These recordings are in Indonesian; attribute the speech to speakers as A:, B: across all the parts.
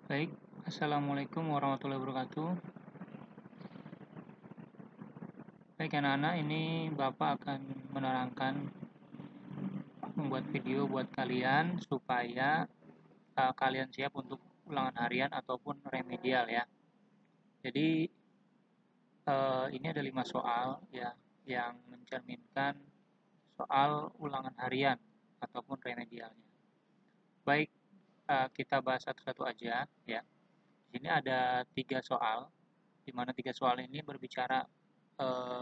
A: Baik, Assalamualaikum warahmatullahi wabarakatuh. Baik anak-anak, ini Bapak akan menerangkan membuat video buat kalian supaya kalian siap untuk ulangan harian ataupun remedial ya. Jadi ini ada 5 soal ya yang mencerminkan soal ulangan harian ataupun remedialnya. Baik, kita bahas satu-satu aja ya. Di sini ada 3 soal, di mana 3 soal ini berbicara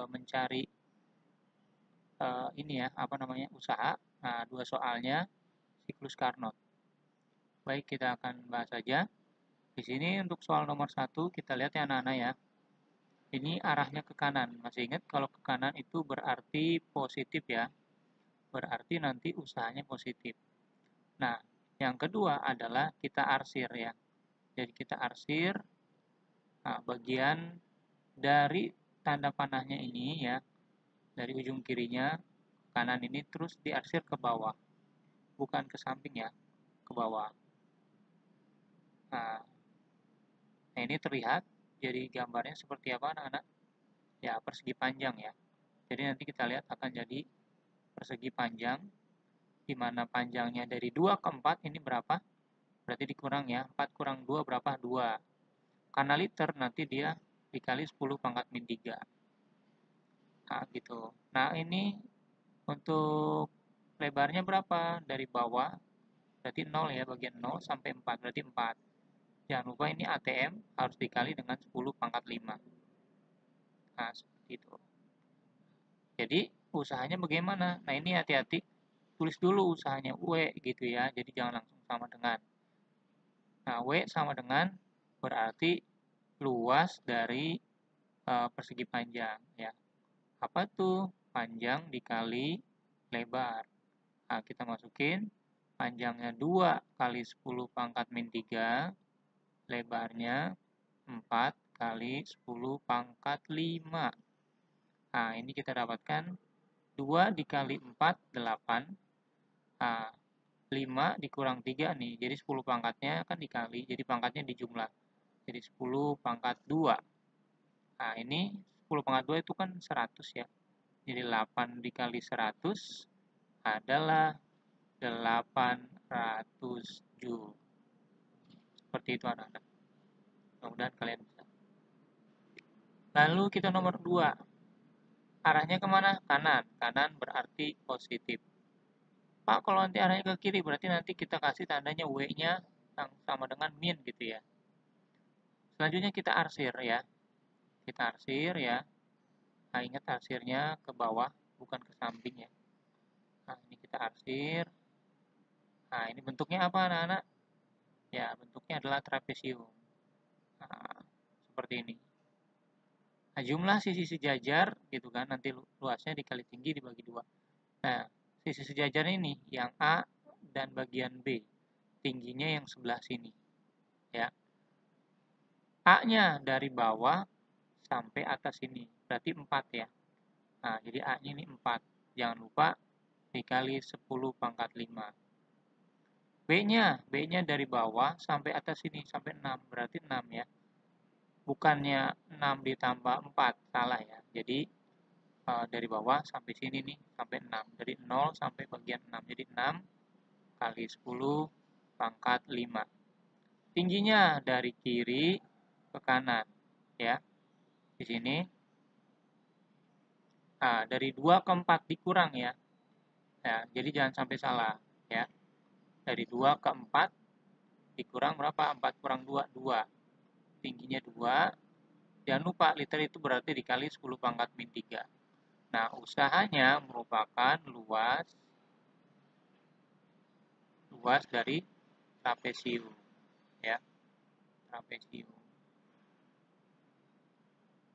A: mencari ini ya, apa namanya, usaha. Nah, 2 soalnya siklus Carnot. Baik, kita akan bahas saja. Di sini untuk soal nomor 1 kita lihat ya anak-anak ya. Ini arahnya ke kanan. Masih ingat kalau ke kanan itu berarti positif ya. Berarti nanti usahanya positif. Nah, yang kedua adalah kita arsir ya. Jadi kita arsir bagian dari tanda panahnya ini ya. Dari ujung kirinya kanan ini terus diarsir ke bawah. Bukan ke samping ya, ke bawah. Nah, ini terlihat jadi gambarnya seperti apa anak-anak? Ya, persegi panjang ya. Jadi nanti kita lihat akan jadi persegi panjang, di mana panjangnya dari 2 ke 4 ini berapa? Berarti dikurang ya, 4 kurang 2 berapa? 2. Karena liter nanti dia dikali 10 pangkat min 3. Nah, gitu. Nah, ini untuk lebarnya berapa? Dari bawah, berarti 0 ya, bagian 0 sampai 4, berarti 4. Jangan lupa ini ATM harus dikali dengan 10 pangkat 5. Nah, seperti itu. Jadi, usahanya bagaimana? Nah, ini hati-hati. Tulis dulu usahanya W gitu ya. Jadi, jangan langsung sama dengan. Nah, W sama dengan berarti luas dari persegi panjang ya. Apa tuh? Panjang dikali lebar. Nah, kita masukin panjangnya 2 kali 10 pangkat min 3, lebarnya 4 kali 10 pangkat 5. Nah, ini kita dapatkan 2 dikali 4, 8. Nah, 5 dikurang 3 nih, jadi 10 pangkatnya kan dikali, jadi pangkatnya dijumlah. Jadi 10 pangkat 2. Nah, ini 10 pangkat 2 itu kan 100 ya. Jadi 8 dikali 100 adalah 800 Joule. Seperti itu anak-anak. Mudah-mudahan kalian bisa. Lalu kita nomor 2. Arahnya kemana? Kanan. Kanan berarti positif. Pak, kalau nanti arahnya ke kiri, berarti nanti kita kasih tandanya W-nya yang sama dengan min gitu ya. Selanjutnya kita arsir ya. Kita arsir ya. Nah, ingat arsirnya ke bawah, bukan ke samping ya. Nah, ini kita arsir. Nah, ini bentuknya apa anak-anak? Ya, bentuknya adalah trapesium. Nah, seperti ini. Nah, jumlah sisi sejajar gitu kan, nanti luasnya dikali tinggi dibagi 2. Nah, sisi sejajar ini yang A dan bagian B. Tingginya yang sebelah sini. Ya. A-nya dari bawah sampai atas ini. Berarti 4 ya. Nah, jadi A-nya ini 4. Jangan lupa dikali 10 pangkat 5. B-nya dari bawah sampai atas ini sampai 6. Berarti 6 ya. Bukannya 6 ditambah 4, salah ya. Jadi dari bawah sampai sini nih, sampai 6. Dari 0 sampai bagian 6. Jadi 6 kali 10 pangkat 5. Tingginya dari kiri ke kanan ya. Di sini dari 2 ke 4 dikurang ya. Ya, jadi jangan sampai salah ya. Dari 2 ke 4 dikurang berapa? 4 kurang 2, 2. Tingginya 2. Jangan lupa liter itu berarti dikali 10 pangkat min 3. Nah, usahanya merupakan luas dari trapesium ya. Trapesium.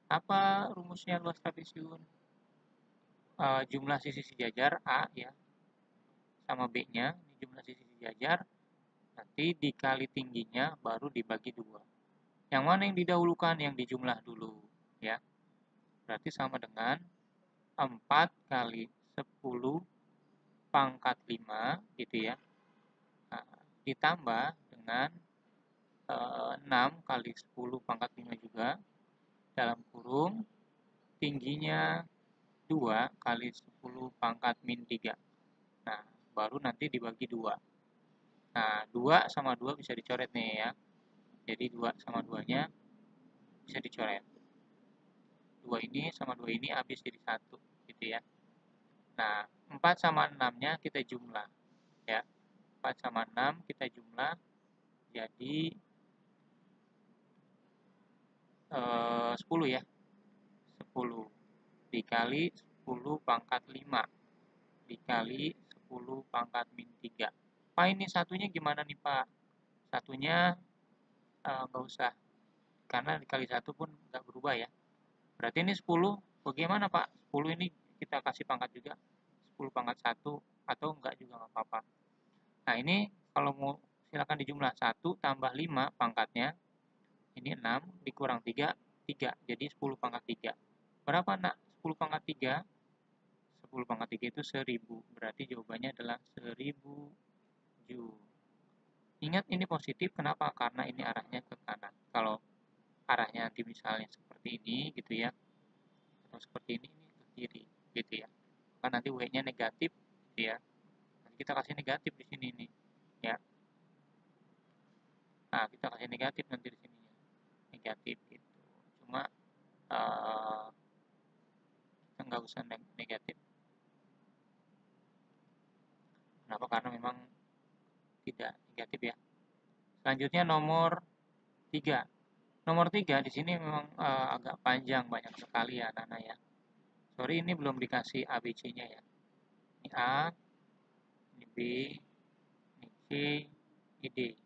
A: Apa rumusnya luas trapesium? Jumlah sisi sejajar A ya sama B-nya, jumlah sisi sejajar, nanti dikali tingginya baru dibagi 2. Yang mana yang didahulukan? Yang dijumlah dulu ya. Berarti sama dengan 4 kali 10 pangkat 5 gitu ya. Nah, ditambah dengan 6 kali 10 pangkat 5 juga, dalam kurung tingginya 2 kali 10 pangkat min 3. Nah, baru nanti dibagi 2. Nah, 2 sama 2 bisa dicoret nih ya. Jadi 2 sama 2-nya bisa dicoret. 2 ini sama 2 ini habis jadi 1 gitu ya. Nah, 4 sama 6-nya kita jumlah ya. 4 sama 6 kita jumlah jadi 10 ya. 10 dikali 10 pangkat 5 dikali 10 pangkat min 3. Pak, ini satunya gimana nih Pak? Satunya nggak usah, karena dikali 1 pun nggak berubah ya. Berarti ini 10, bagaimana Pak? 10 ini kita kasih pangkat juga, 10 pangkat 1, atau enggak juga nggak apa-apa. Nah, ini kalau mau silakan dijumlah, 1 tambah 5 pangkatnya, ini 6, dikurang 3, 3, jadi 10 pangkat 3. Berapa nak 10 pangkat 3? 10 pangkat 3 itu 1000, berarti jawabannya adalah 1000 Joule. Ingat ini positif, kenapa? Karena ini arahnya ke kanan. Kalau arahnya nanti misalnya seperti ini gitu ya, atau seperti ini ke kiri gitu ya. Kan nanti W-nya negatif gitu ya. Nanti kita kasih negatif di sini nih ya. Nah, kita kasih negatif nanti di sini ya. Negatif gitu. Cuma kita nggak usah negatif. Kenapa? Karena memang tidak negatif ya. Selanjutnya nomor 3. Nomor 3 di sini memang agak panjang, banyak sekali ya anak-anak ya. Sorry, ini belum dikasih ABC-nya ya. Ini A, ini B, ini C, ini D.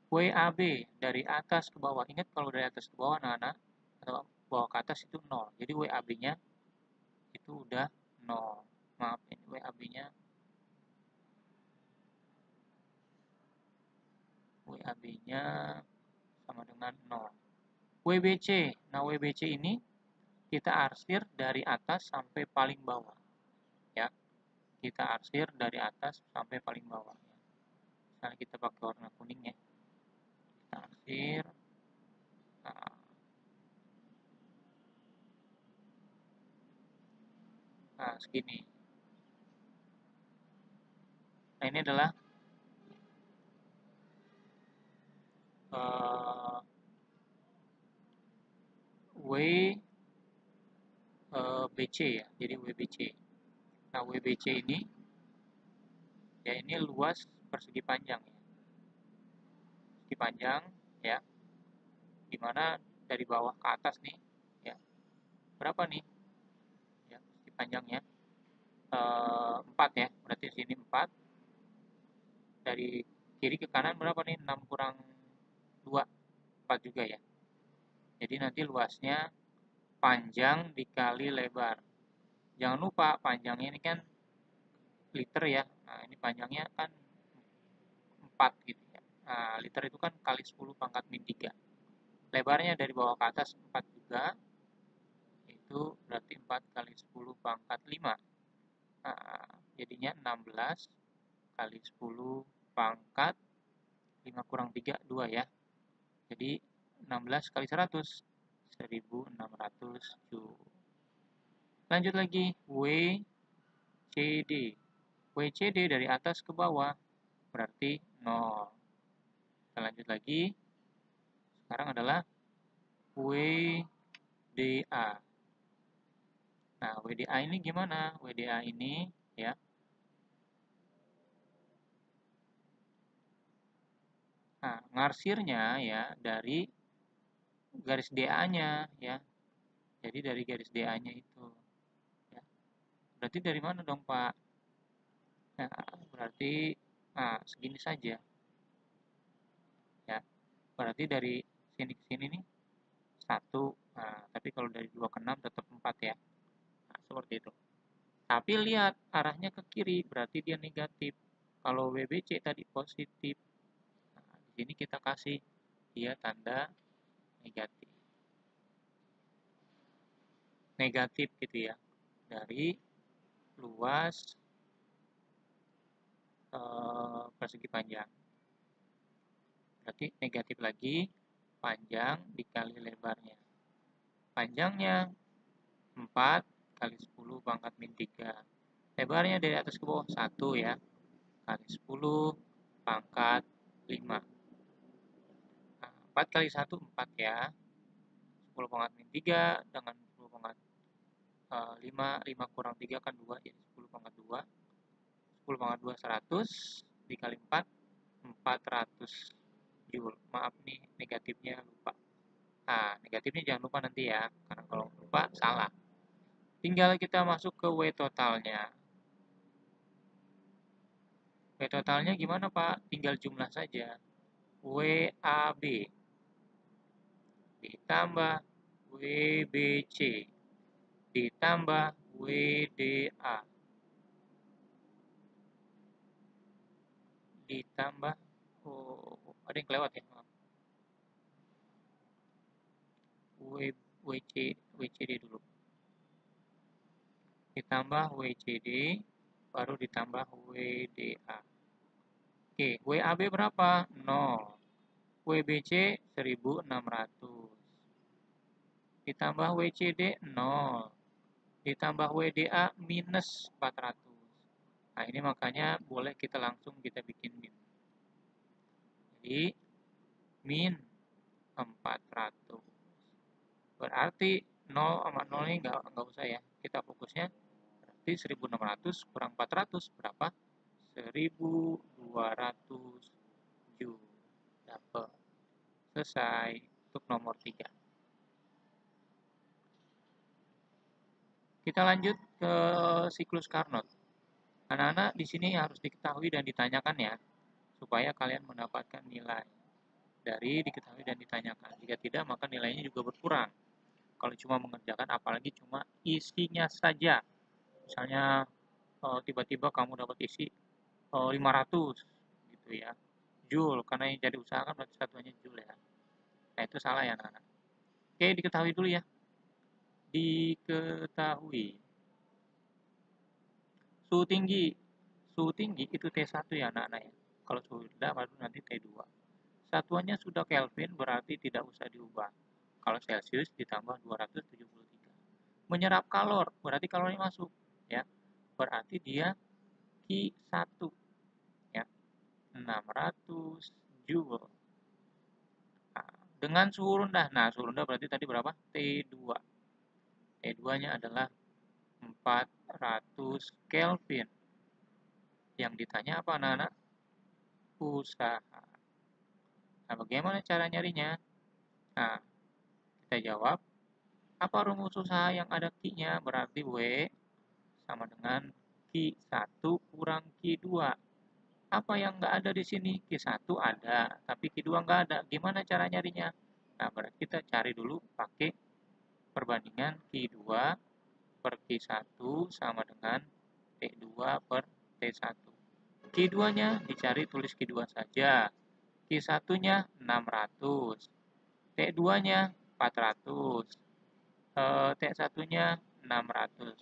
A: WAB dari atas ke bawah. Ingat kalau dari atas ke bawah anak-anak, atau bawah ke atas itu 0. Jadi WAB-nya itu udah 0. Maaf, ini WAB-nya sama dengan 0. WBC. Nah, WBC ini kita arsir dari atas sampai paling bawah. Ya. Kita arsir dari atas sampai paling bawah. Misalnya kita pakai warna kuning ya. Kita arsir. Nah, segini. Nah, ini adalah WBC ya. Jadi WBC. Nah, WBC ini ya, ini luas persegi panjang ya. Persegi panjang ya. Dimana dari bawah ke atas nih ya. Berapa nih? Ya, persegi panjangnya 4 ya. Berarti sini 4. Dari kiri ke kanan berapa nih? 6 kurang 2, 4 juga ya. Jadi nanti luasnya panjang dikali lebar. Jangan lupa panjangnya ini kan liter ya. Nah, ini panjangnya kan 4 gitu ya. Nah, liter itu kan kali 10 pangkat min 3. Lebarnya dari bawah ke atas 4 juga. Itu berarti 4 kali 10 pangkat 5. Nah, jadinya 16 kali 10 pangkat 5 kurang 3, 2 ya. Jadi 16 kali 100, 1600 Joule. Lanjut lagi, WCD. WCD dari atas ke bawah, berarti 0. Kita lanjut lagi. Sekarang adalah WDA. Nah, WDA ini gimana? WDA ini ya. Nah, ngarsirnya ya dari garis DA-nya ya. Jadi dari garis DA-nya itu. Ya. Berarti dari mana dong, Pak? Nah, berarti segini saja. Ya. Berarti dari sini ke sini nih 1. Nah, tapi kalau dari 2 ke 6 tetap 4 ya. Nah, seperti itu. Tapi lihat arahnya ke kiri, berarti dia negatif. Kalau WBC tadi positif. Nah, di sini kita kasih dia tanda negatif. Negatif gitu ya. Dari luas persegi panjang. berarti negatif lagi, panjang dikali lebarnya. Panjangnya 4 kali 10 pangkat min 3. Lebarnya dari atas ke bawah 1 ya, kali 10 pangkat 5. Nah, 4 kali 1, 4 ya. 10 pangkat min 3 dengan 10 pangkat 5, 5 kurang 3 kan 2, jadi 10 pangkat 2. 10 pangkat 2, 100, dikali 4, 400 Joule. Maaf nih, negatifnya lupa. Nah, negatifnya jangan lupa nanti ya, karena kalau lupa salah. Tinggal kita masuk ke W totalnya. W totalnya gimana Pak? Tinggal jumlah saja. WAB ditambah WBC ditambah WDA ditambah ada yang kelewat ya, maaf. WCD dulu, ditambah WCD baru ditambah WDA. Oke, WAB berapa? 0. WBC 1600 ditambah WCD 0 ditambah WDA minus 400. Nah, ini makanya boleh kita langsung bikin min. Jadi min 400. Berarti 0 sama 0 ini nggak usah ya. Kita fokusnya berarti 1600 kurang 400 berapa? 1200 Joule. Dapat. Selesai untuk nomor 3. Kita lanjut ke siklus Carnot. Anak-anak di sini harus diketahui dan ditanyakan ya, supaya kalian mendapatkan nilai dari diketahui dan ditanyakan. Jika tidak, maka nilainya juga berkurang. Kalau cuma mengerjakan, apalagi cuma isinya saja. Misalnya, tiba-tiba kamu dapat isi 500 gitu ya, Joule, karena yang jadi usaha kan berarti satuannya Joule ya. Nah, itu salah ya anak-anak. Oke, diketahui dulu ya. Diketahui. Suhu tinggi itu T1 ya anak-anak ya. Kalau suhu rendah baru nanti T2. Satuannya sudah Kelvin berarti tidak usah diubah. Kalau Celcius ditambah 273. Menyerap kalor berarti kalornya masuk ya. Berarti dia Q1 ya. 600 Joule. Nah, dengan suhu rendah. Nah, suhu rendah berarti tadi berapa? T2. T2-nya adalah 400 Kelvin. Yang ditanya apa anak-anak? Usaha. Nah, bagaimana cara nyarinya? Nah, kita jawab. Apa rumus usaha yang ada Q-nya? Berarti W sama dengan Q1 kurang Q2. Apa yang nggak ada di sini? Q1 ada, tapi Q2 nggak ada. Gimana cara nyarinya? Nah, berarti kita cari dulu pakai perbandingan Q2 per Q1 sama dengan T2 per T1. Q2-nya dicari, tulis Q2 saja. Q1-nya 600. T2-nya 400. T1-nya 600.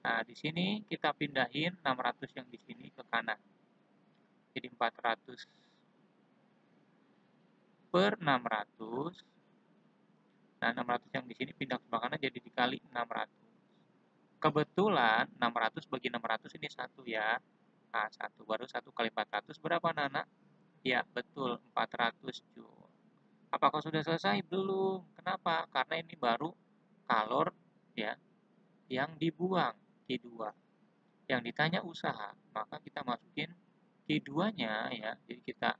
A: Nah, di sini kita pindahin 600 yang di sini ke kanan. Jadi 400 per 600. Nah, 600 yang di sini pindah ke sebelah kanan jadi dikali 600. Kebetulan 600 bagi 600 ini 1 ya. Nah, 1 baru 1 kali 400 berapa anak-anak? Ya, betul 400 Joule. Apakah sudah selesai? Belum. Kenapa? Karena ini baru kalor ya yang dibuang Q2. Yang ditanya usaha, maka kita masukin Q2-nya ya. Jadi kita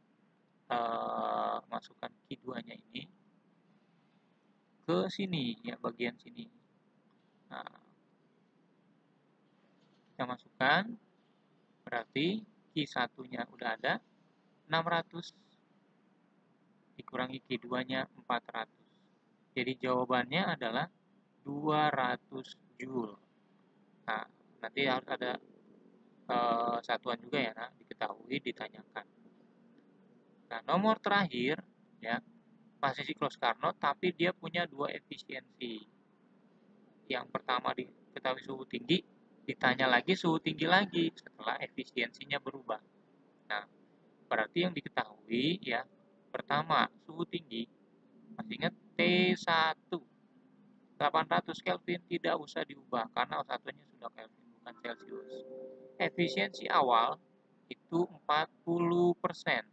A: masukkan Q2-nya ini ke sini ya, bagian sini. Nah, kita masukkan, berarti Q1-nya udah ada 600 dikurangi Q2-nya 400. Jadi jawabannya adalah 200 Joule. Nah, nanti harus ada satuan juga ya, nah, diketahui, ditanyakan. Nah, nomor terakhir ya, masih siklus Carnot, tapi dia punya 2 efisiensi. Yang pertama diketahui suhu tinggi, ditanya lagi suhu tinggi lagi, setelah efisiensinya berubah. Nah, berarti yang diketahui ya, Pertama, suhu tinggi. Masih ingat T1 800 Kelvin tidak usah diubah karena satunya sudah Kelvin bukan Celcius. Efisiensi awal itu 40%.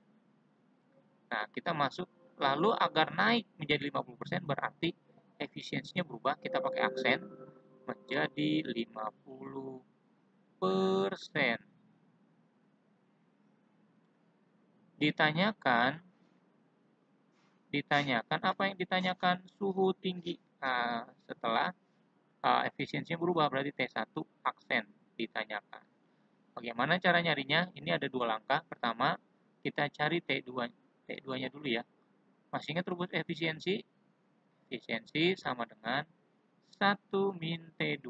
A: Nah, kita masuk lalu agar naik menjadi 50% berarti efisiensinya berubah, kita pakai aksen menjadi 50%. Ditanyakan apa yang ditanyakan? Suhu tinggi. Nah, setelah efisiensinya berubah berarti T1 aksen ditanyakan. Bagaimana cara nyarinya? Ini ada dua langkah. Pertama, kita cari T2-nya dulu ya. Masih ingat rumus efisiensi? Efisiensi sama dengan 1 min T2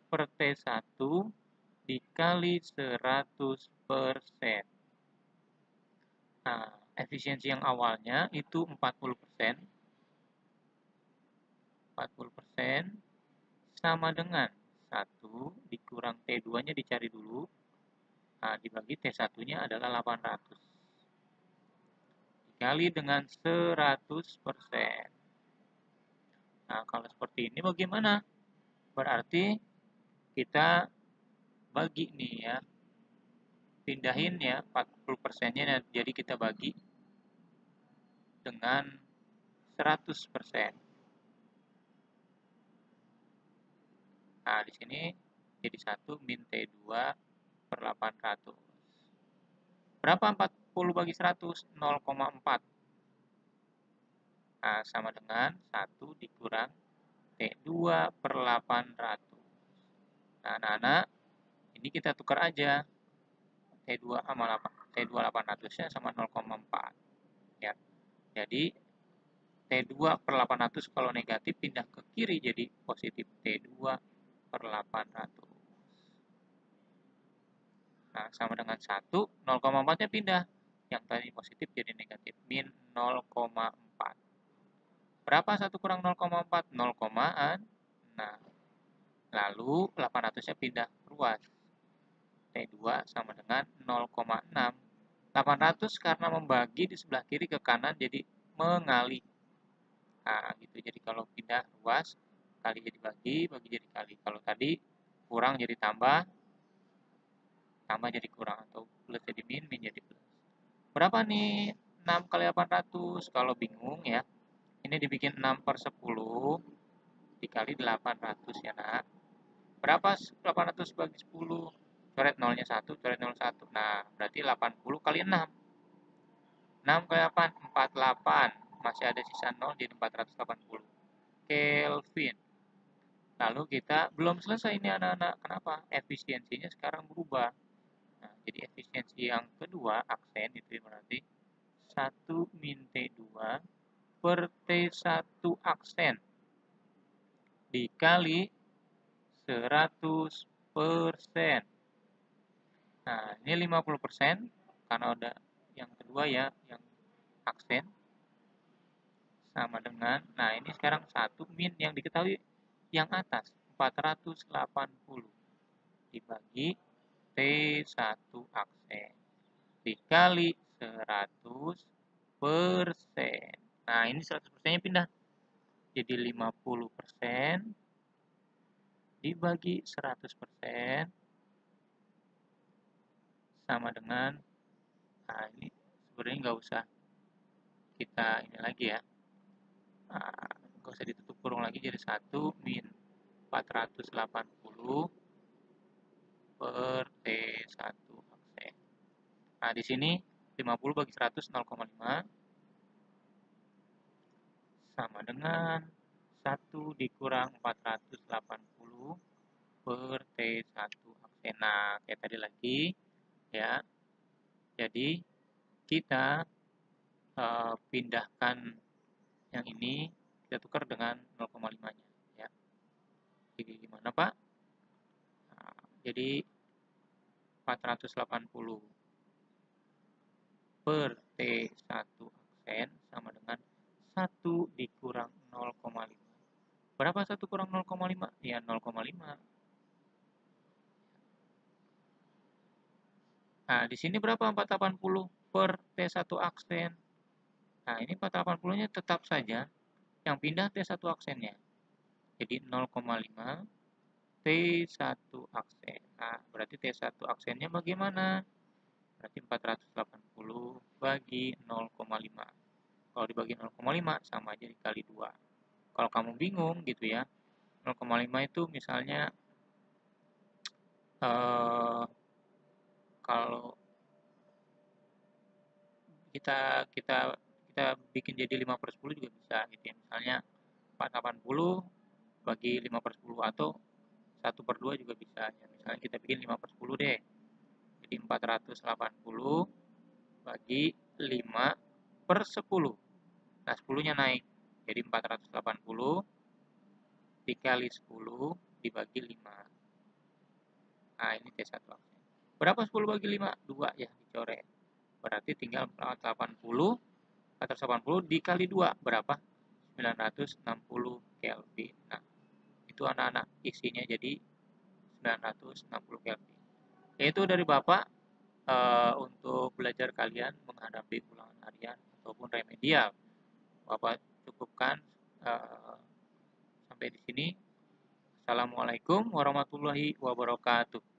A: per T1 dikali 100%. Nah, efisiensi yang awalnya itu 40%. 40% sama dengan 1 dikurang T2-nya dicari dulu. Nah, dibagi T1-nya adalah 800. Dikali dengan 100%. Nah, kalau seperti ini bagaimana? Berarti kita bagi nih ya. Pindahin ya 40%-nya, jadi kita bagi dengan 100%. Nah, di sini jadi 1 min T2 per 800. Berapa 40 bagi 100? 0,4. Nah, sama dengan 1 dikurang T2 per 800. Nah, anak-anak, ini kita tukar aja. T2 sama 800-nya sama 0,4. Ya. Jadi, T2 per 800 kalau negatif pindah ke kiri jadi positif T2 per 800. Nah, sama dengan 1, 0,4-nya pindah. Yang tadi positif jadi negatif, min 0,4. Berapa 1 kurang 0,4? 0, nah, lalu 800-nya pindah ruas. T2 sama dengan 0,6. 800 karena membagi di sebelah kiri ke kanan jadi mengalih. Nah, gitu. Jadi kalau pindah ruas, kali jadi bagi jadi kali. Kalau tadi kurang jadi tambah jadi kurang. Atau plus jadi min jadi plus. Berapa nih 6 kali 800? Kalau bingung ya, ini dibikin 6 per 10 dikali 800 ya nak. Berapa 800 bagi 10? Coret nolnya 1, coret 0, 1. Nah, berarti 80 kali 6. 6 kali 8? 48. Masih ada sisa 0 jadi 480 Kelvin. Lalu kita belum selesai ini anak-anak. Kenapa? Efisiensinya sekarang berubah. Nah, jadi efisiensi yang kedua, aksen itu berarti 1 min T2 per T1 aksen dikali 100%. Nah, ini 50% karena udah yang kedua ya, yang aksen sama dengan, nah ini sekarang 1 min yang diketahui yang atas 480 dibagi T1 aksen dikali 100%. Nah, ini 100%-nya pindah jadi 50% dibagi 100% sama dengan, nah ini sebenarnya nggak usah kita ini lagi ya, nggak usah ditutup kurung lagi, jadi 1 min 480 per T1 aksen. Nah, di sini 50 bagi 100 0,5 sama dengan 1 dikurang 480 per T1 aksen. Nah, kayak tadi lagi ya. Jadi kita pindahkan yang ini, kita tukar dengan 0,5-nya ya. Jadi gimana Pak? Nah, jadi 480 per T1 aksen sama dengan 1 dikurang 0,5. Berapa 1 kurang 0,5? Ya 0,5. Nah, di sini berapa 480 per T1 aksen? Nah, ini 480-nya tetap saja yang pindah T1 aksennya. Jadi 0,5 T1 aksen. Nah, berarti T1 aksennya bagaimana? Berarti 480 bagi 0,5. Kalau dibagi 0,5 sama aja dikali 2. Kalau kamu bingung gitu ya, 0,5 itu misalnya eh, kalau kita kita kita bikin jadi 5/10 juga bisa gitu ya. Misalnya 480 bagi 5/10 atau 1/2 juga bisa ya. Misalnya kita bikin 5/10 deh. Jadi 480 bagi 5/10. Nah, 10-nya naik. Jadi 480 dikali 10 dibagi 5. Nah, ini T1 aksen. Berapa 10 bagi 5? 2 ya, dicoret. Berarti tinggal 480 dikali 2 berapa? 960 Kelvin. Nah, itu anak-anak isinya jadi 960 Kelvin. Yaitu dari Bapak untuk belajar kalian menghadapi ulangan harian ataupun remedial. Bapak cukupkan sampai di sini. Assalamualaikum warahmatullahi wabarakatuh.